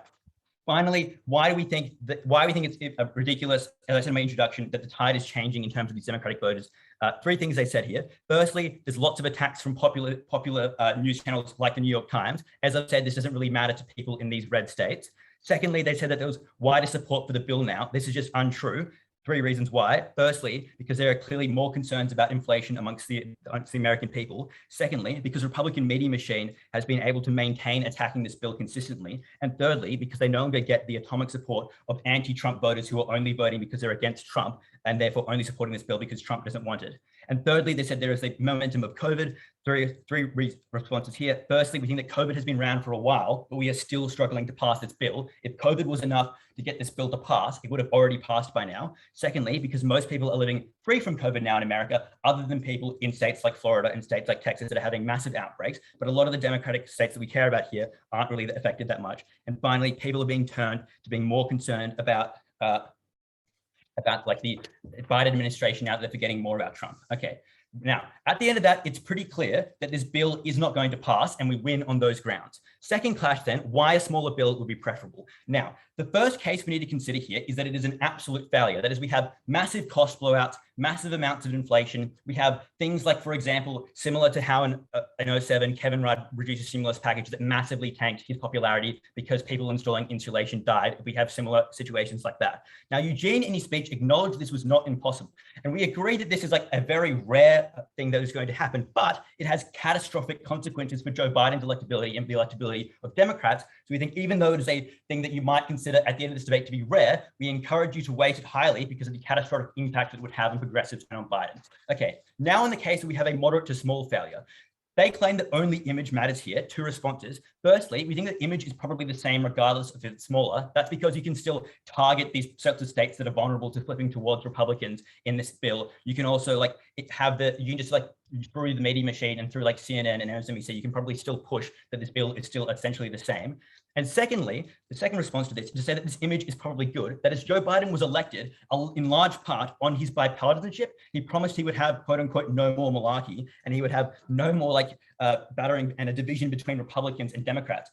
Finally, why do we think it's ridiculous, as I said in my introduction, that the tide is changing in terms of these Democratic voters? Three things they said here. Firstly, there's lots of attacks from popular news channels like the New York Times. As I've said, this doesn't really matter to people in these red states. Secondly, they said that there was wider support for the bill now. This is just untrue. Three reasons why. Firstly, because there are clearly more concerns about inflation amongst the American people. Secondly, because Republican media machine has been able to maintain attacking this bill consistently. And thirdly, because they no longer get the atomic support of anti-Trump voters who are only voting because they're against Trump and therefore only supporting this bill because Trump doesn't want it. And thirdly, they said there is a momentum of COVID. Three responses here. Firstly, we think that COVID has been around for a while, but we are still struggling to pass this bill. If COVID was enough to get this bill to pass, it would have already passed by now. Secondly, because most people are living free from COVID now in America, other than people in states like Florida and states like Texas that are having massive outbreaks. But a lot of the Democratic states that we care about here aren't really affected that much. And finally, people are being turned to being more concerned about like the Biden administration now that they're forgetting more about Trump. Okay. Now, at the end of that, it's pretty clear that this bill is not going to pass and we win on those grounds. Second clash then, why a smaller bill would be preferable. Now, the first case we need to consider here is that it is an absolute failure. That is, we have massive cost blowouts, massive amounts of inflation. We have things like, for example, similar to how in 2007, Kevin Rudd reduced a stimulus package that massively tanked his popularity because people installing insulation died. We have similar situations like that. Now, Eugene in his speech acknowledged this was not impossible. And we agree that this is like a very rare thing that is going to happen, but it has catastrophic consequences for Joe Biden's electability and the electability of Democrats. So we think even though it is a thing that you might consider at the end of this debate to be rare, we encourage you to weight it highly because of the catastrophic impact it would have on progressives and on Biden. Okay, now in the case that we have a moderate to small failure, they claim that only image matters here. Two responses. Firstly, we think that image is probably the same regardless if it's smaller. That's because you can still target these sorts of states that are vulnerable to flipping towards Republicans in this bill. You can also like you can just like through the media machine and through like CNN and MSNBC, you can probably still push that this bill is still essentially the same. And secondly, the second response to this is to say that this image is probably good. That as Joe Biden was elected in large part on his bipartisanship, he promised he would have quote unquote no more malarkey and he would have no more like battering and a division between Republicans and Democrats.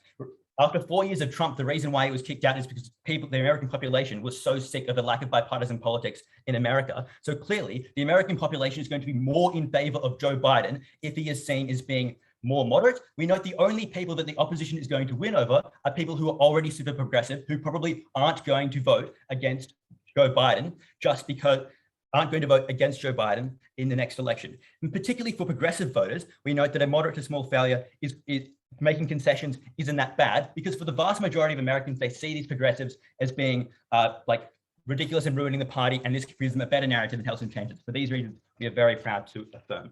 After 4 years of Trump, the reason why he was kicked out is because the American population was so sick of the lack of bipartisan politics in America. So clearly, the American population is going to be more in favor of Joe Biden if he is seen as being more moderate. We note the only people that the opposition is going to win over are people who are already super progressive, who probably aren't going to vote against Joe Biden just because aren't going to vote against Joe Biden in the next election. And particularly for progressive voters, we note that a moderate to small failure is making concessions isn't that bad because for the vast majority of Americans, they see these progressives as being like ridiculous and ruining the party, and this gives them a better narrative and helps them change it. For these reasons, we are very proud to affirm.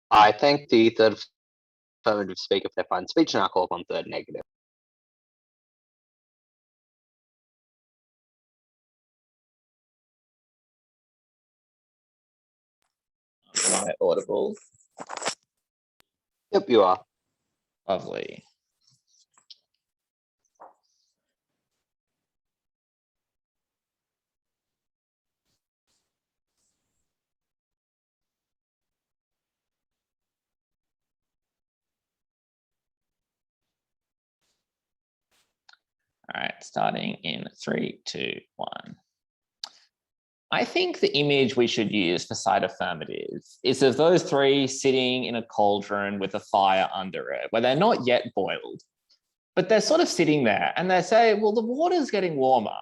I thank the third affirmative speaker for their fine speech, and I call upon third negative. Am I audible? Yep, you are. Lovely. All right, starting in 3, 2, 1. I think the image we should use for side affirmatives is of those three sitting in a cauldron with a fire under it, where they're not yet boiled, but they're sort of sitting there and they say, well, the water's getting warmer,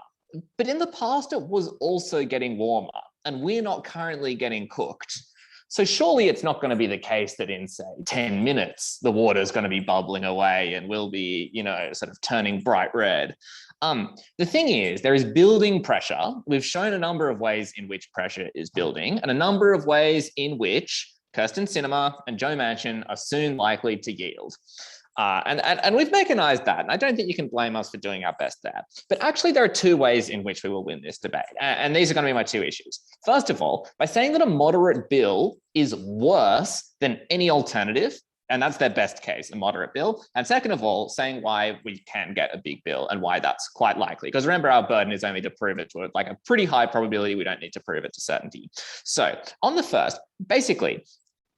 but in the past it was also getting warmer and we're not currently getting cooked. So surely it's not going to be the case that in, say, 10 minutes, the water is going to be bubbling away and will be, sort of turning bright red. The thing is, there is building pressure. We've shown a number of ways in which pressure is building and a number of ways in which Krysten Sinema and Joe Manchin are soon likely to yield. And we've mechanized that, and I don't think you can blame us for doing our best there. But actually, there are two ways in which we will win this debate, and these are going to be my two issues. First of all, by saying that a moderate bill is worse than any alternative, and that's their best case, a moderate bill. And second of all, saying why we can get a big bill and why that's quite likely. Because remember, our burden is only to prove it to like a pretty high probability. We don't need to prove it to certainty. So on the first, basically,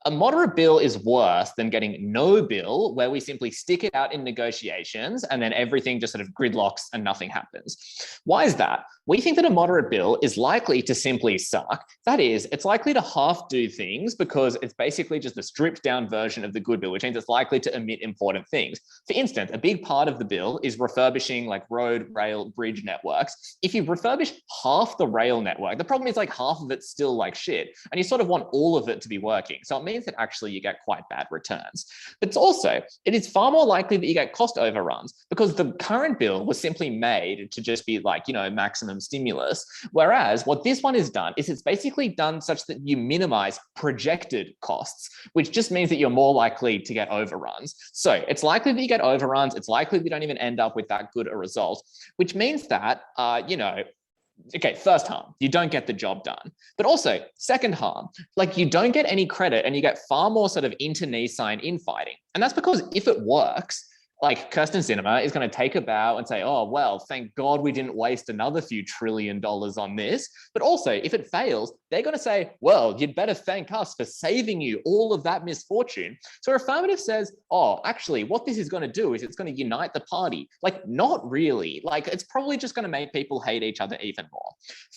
a moderate bill is worse than getting no bill, where we simply stick it out in negotiations and then everything just sort of gridlocks and nothing happens. Why is that? We think that a moderate bill is likely to simply suck. That is, it's likely to half do things because it's basically just a stripped down version of the good bill, which means it's likely to omit important things. For instance, a big part of the bill is refurbishing like road, rail, bridge networks. If you refurbish half the rail network, the problem is like half of it's still like shit, and you sort of want all of it to be working. So it means that actually you get quite bad returns. But it is far more likely that you get cost overruns because the current bill was simply made to just be like, maximum stimulus. Whereas what this one has done is it's basically done such that you minimize projected costs, which just means that you're more likely to get overruns. So it's likely that you get overruns. It's likely that you don't even end up with that good a result, which means that, okay, first harm, you don't get the job done. But also, second harm, like you don't get any credit and you get far more sort of inter-knee sign infighting. And that's because if it works, like Krysten Sinema is going to take a bow and say, oh, well, thank God we didn't waste another few $1 trillion on this. But also, if it fails, they're going to say, well, you'd better thank us for saving you all of that misfortune. So affirmative says, oh, actually, what this is going to do is it's going to unite the party. Like, not really. Like, it's probably just going to make people hate each other even more.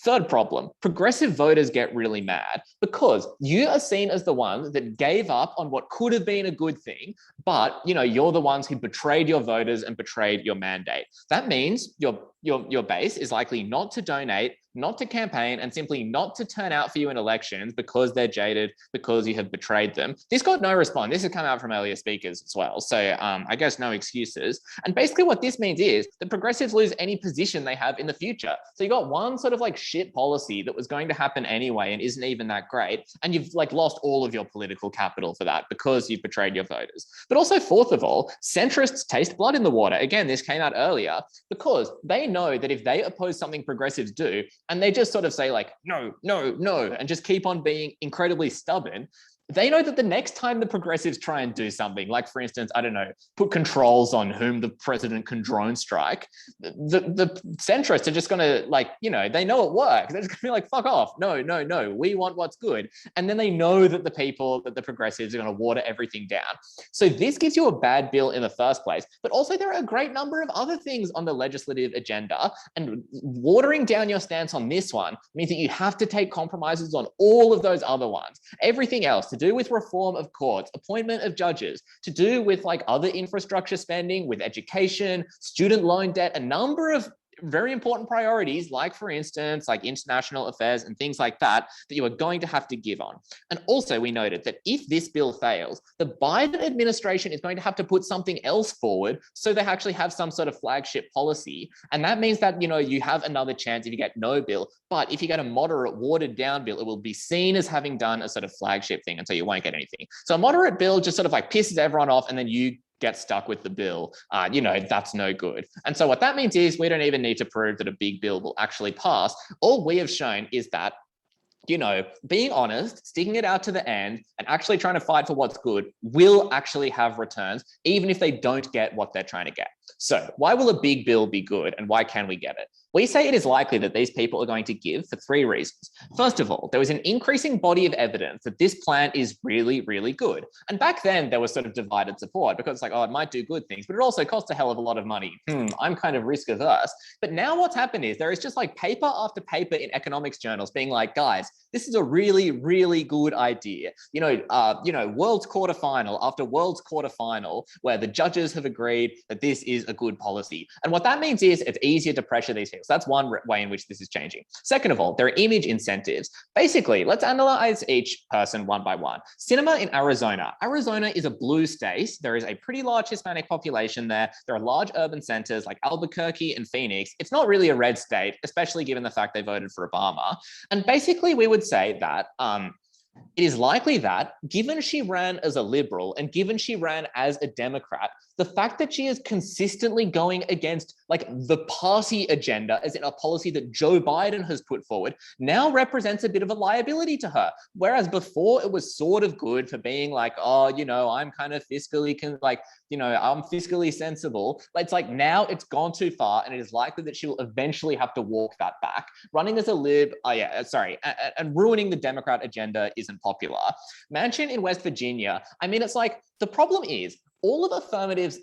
Third problem, progressive voters get really mad because you are seen as the ones that gave up on what could have been a good thing, but, you're the ones who betrayed your voters and betrayed your mandate. That means your base is likely not to donate, not to campaign, and simply not to turn out for you in elections because they're jaded, because you have betrayed them. This got no response. This has come out from earlier speakers as well. So I guess no excuses. And basically what this means is that progressives lose any position they have in the future. So you got one sort of like shit policy that was going to happen anyway and isn't even that great. And you've like lost all of your political capital for that because you've betrayed your voters. But also, fourth of all, centrists taste blood in the water. Again, this came out earlier because they know that if they oppose something progressives do, and they just sort of say like, no, no, no, and just keep on being incredibly stubborn, they know that the next time the progressives try and do something, like for instance, I don't know, put controls on whom the president can drone strike, the centrists are just going to like, they know it works. They're just going to be like, fuck off. No, no, no, we want what's good. And then they know that the progressives are going to water everything down. So this gives you a bad bill in the first place, but also there are a great number of other things on the legislative agenda, and watering down your stance on this one means that you have to take compromises on all of those other ones. Everything else to do with reform of courts, appointment of judges, to do with like other infrastructure spending, with education, student loan debt, a number of very important priorities, like for instance, like international affairs and things like that, that you are going to have to give on. And also we noted that if this bill fails, the Biden administration is going to have to put something else forward so they actually have some sort of flagship policy. And that means that, you have another chance if you get no bill, but if you get a moderate watered down bill, it will be seen as having done a sort of flagship thing, and so you won't get anything. So a moderate bill just sort of like pisses everyone off, and then you get stuck with the bill, that's no good. And so what that means is we don't even need to prove that a big bill will actually pass. All we have shown is that, being honest, sticking it out to the end, and actually trying to fight for what's good will actually have returns, even if they don't get what they're trying to get. So why will a big bill be good, and why can we get it? We say it is likely that these people are going to give for 3 reasons. First of all, there was an increasing body of evidence that this plan is really, really good. And back then there was sort of divided support because it's like, oh, it might do good things, but it also costs a hell of a lot of money. I'm kind of risk averse. But now what's happened is there is just like paper after paper in economics journals being like, guys, this is a really, really good idea. World's quarterfinal after world's quarterfinal, where the judges have agreed that this is a good policy. And what that means is it's easier to pressure these people. So that's one way in which this is changing. Second of all, there are image incentives. Basically, let's analyze each person one by one. Sinema in Arizona. Arizona is a blue state. There is a pretty large Hispanic population there. There are large urban centers like Albuquerque and Phoenix. It's not really a red state, especially given the fact they voted for Obama. And basically, we would say that it is likely that, given she ran as a liberal and given she ran as a Democrat, the fact that she is consistently going against like the party agenda, as in a policy that Joe Biden has put forward, now represents a bit of a liability to her. Whereas before it was sort of good for being like, oh, I'm kind of fiscally, I'm fiscally sensible. It's like now it's gone too far, and it is likely that she will eventually have to walk that back. Running as a lib, and ruining the Democrat agenda isn't popular. Manchin in West Virginia, I mean, it's like, the problem is, all of affirmatives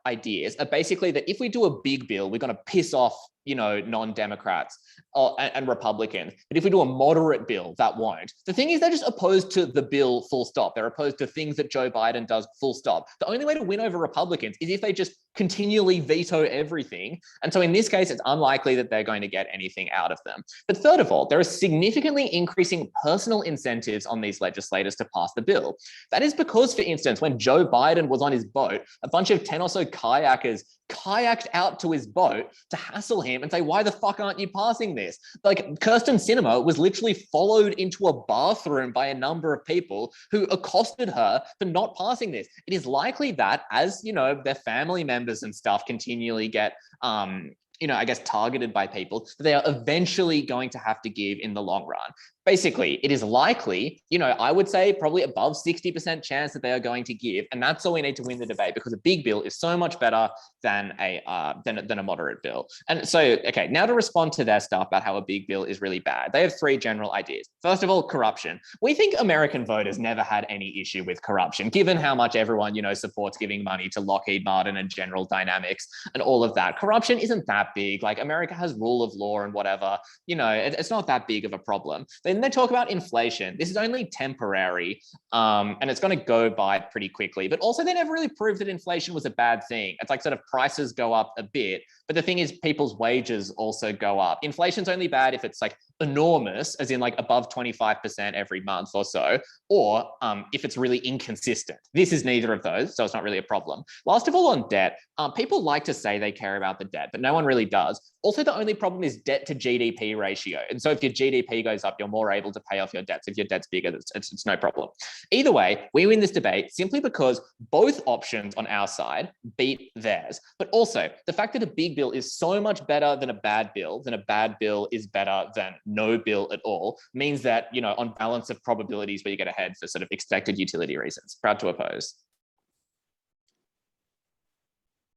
ideas are basically that if we do a big bill, we're going to piss off, non-Democrats and Republicans. But if we do a moderate bill, that won't. The thing is, they're just opposed to the bill full stop. They're opposed to things that Joe Biden does full stop. The only way to win over Republicans is if they just continually veto everything. And so in this case, it's unlikely that they're going to get anything out of them. But third of all, there are significantly increasing personal incentives on these legislators to pass the bill. That is because, for instance, when Joe Biden was on his boat, a bunch of 10 or so kayakers kayaked out to his boat to hassle him and say, why the fuck aren't you passing this? Like, Krysten Sinema was literally followed into a bathroom by a number of people who accosted her for not passing this. It is likely that as, their family members and stuff continually get, I guess, targeted by people, they are eventually going to have to give in the long run. Basically, it is likely, I would say probably above 60% chance that they are going to give. And that's all we need to win the debate, because a big bill is so much better than a moderate bill. And so, okay, now to respond to their stuff about how a big bill is really bad. They have three general ideas. First of all, corruption. We think American voters never had any issue with corruption, given how much everyone, supports giving money to Lockheed Martin and General Dynamics and all of that. Corruption isn't that big. Like, America has rule of law and whatever, it's not that big of a problem. Then they talk about inflation. This is only temporary, and it's going to go by pretty quickly. But also, they never really proved that inflation was a bad thing. It's like sort of prices go up a bit, but the thing is, people's wages also go up. Inflation's only bad if it's like enormous, as in like above 25% every month or so, or if it's really inconsistent. This is neither of those, so it's not really a problem. Last of all, on debt, people like to say they care about the debt, but no one really does. Also, the only problem is debt to GDP ratio. And so if your GDP goes up, you're more able to pay off your debts. If your debt's bigger, it's no problem. Either way, we win this debate simply because both options on our side beat theirs. But also, the fact that a big bill is so much better than a bad bill is better than no bill at all, means that, on balance of probabilities, we get ahead for sort of expected utility reasons. Proud to oppose.